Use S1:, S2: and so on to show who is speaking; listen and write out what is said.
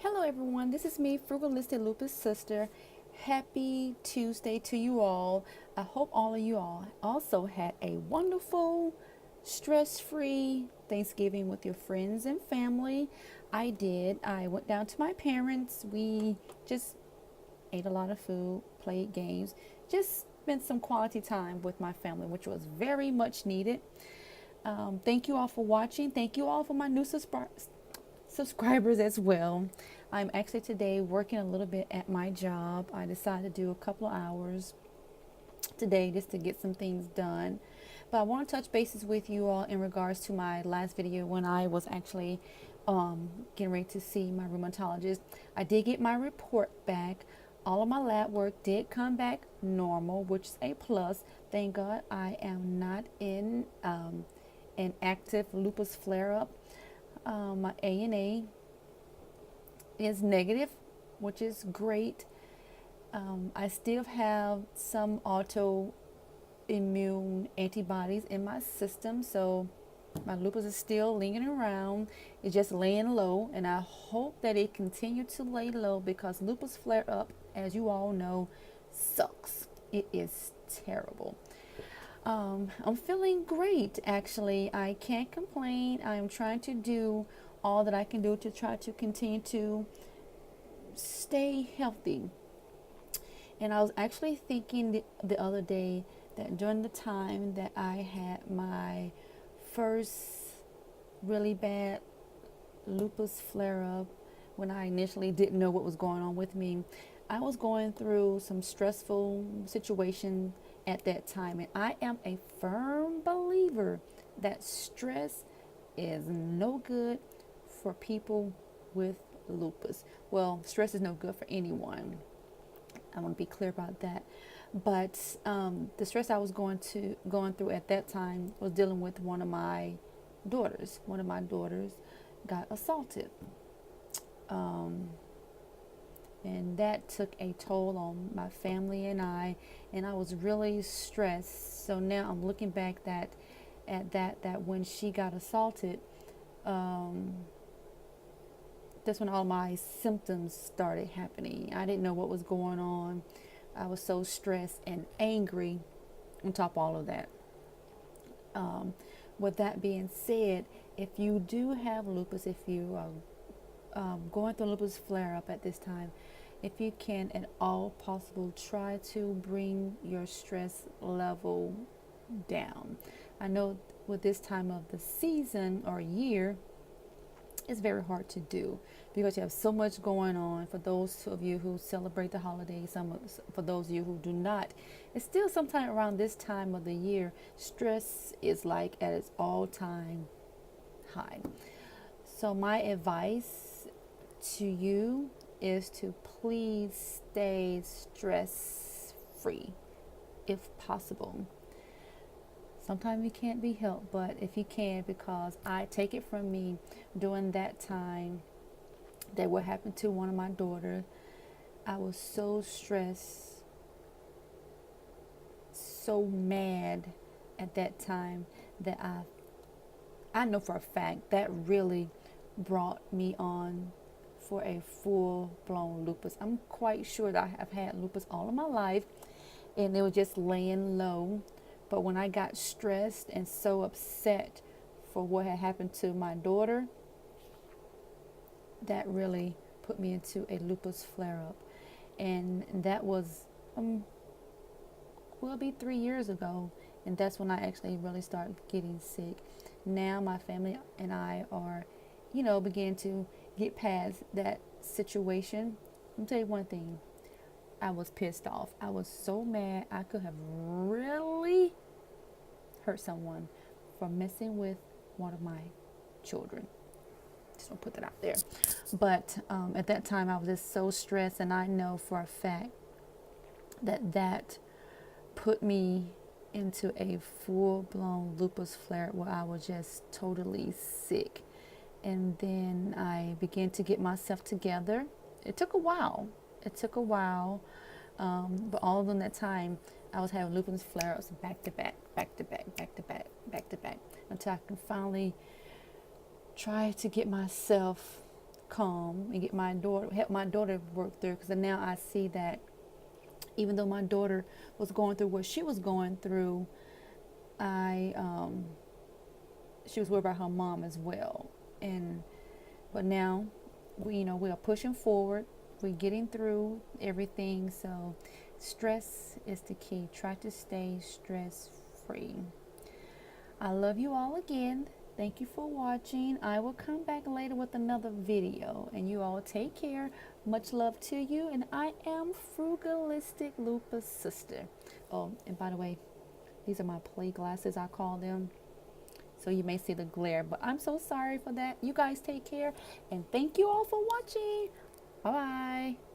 S1: Hello everyone, this is me, Frugalistic Lupus Sister. Happy Tuesday to you all. I hope all of you all also had a wonderful, stress-free Thanksgiving with your friends and family. I did. I went down to my parents. We just ate a lot of food, played games, just spent some quality time with my family, which was very much needed. Thank you all for watching. Thank you all for my new subscribers as well. I'm actually today working a little bit at my job. I decided to do a couple of hours today just to get some things done. But I want to touch bases with you all in regards to my last video when I was actually getting ready to see my rheumatologist. I did get my report back. All of my lab work did come back normal, which is a plus. Thank God I am not in an active lupus flare-up. My ANA is negative, which is great. I still have some autoimmune antibodies in my system, so my lupus is still lingering around. It's just laying low, and I hope that it continue to lay low because lupus flare up, as you all know, sucks. It is terrible. I'm feeling great, actually. I can't complain. I'm trying to do all that I can do to try to continue to stay healthy. And I was actually thinking the other day that during the time that I had my first really bad lupus flare up, when I initially didn't know what was going on with me, I was going through some stressful situation at that time. And I am a firm believer that stress is no good for people with lupus. Well, stress is no good for anyone. I want to be clear about that. But the stress I was going through at that time was dealing with one of my daughters. One of my daughters got assaulted. And that took a toll on my family and I was really stressed. So now I'm looking back at that when she got assaulted, that's when all my symptoms started happening. I didn't know what was going on. I was so stressed and angry on top of all of that. With that being said, if you do have lupus, if you are going through lupus flare-up at this time, if you can at all possible, try to bring your stress level down. I know with this time of the season or year, it's very hard to do because you have so much going on. For those of you who celebrate the holidays, for those of you who do not, it's still sometime around this time of the year, stress is like at its all-time high. So my advice to you is to please stay stress free if possible. Sometimes you can't be helped, but if you can, because I take it from me during that time that what happened to one of my daughters, I was so stressed, so mad at that time that I know for a fact that really brought me on for a full-blown lupus. I'm quite sure that I have had lupus all of my life and it was just laying low. But when I got stressed and so upset for what had happened to my daughter, that really put me into a lupus flare-up. And that was, will be 3 years ago. And that's when I actually really started getting sick. Now my family and I are, beginning to get past that situation. Let me tell you one thing. I was pissed off. I was so mad. I could have really hurt someone for messing with one of my children. Just don't put that out there. But at that time, I was just so stressed, and I know for a fact that put me into a full-blown lupus flare where I was just totally sick. And then I began to get myself together. It took a while. But all of that time, I was having lupus flare-ups back to back, until I can finally try to get myself calm and get my daughter, help my daughter work through. Because now I see that even though my daughter was going through what she was going through, I she was worried about her mom as well. And but now we are pushing forward. We're getting through everything. So stress is the key. Try to stay stress free. I love you all again. Thank you for watching. I will come back later with another video. And you all take care. Much love to you. And I am Frugalistic Lupus Sister. Oh, and by the way, these are my play glasses, I call them. So you may see the glare, but I'm so sorry for that. You guys take care. And thank you all for watching. Bye-bye.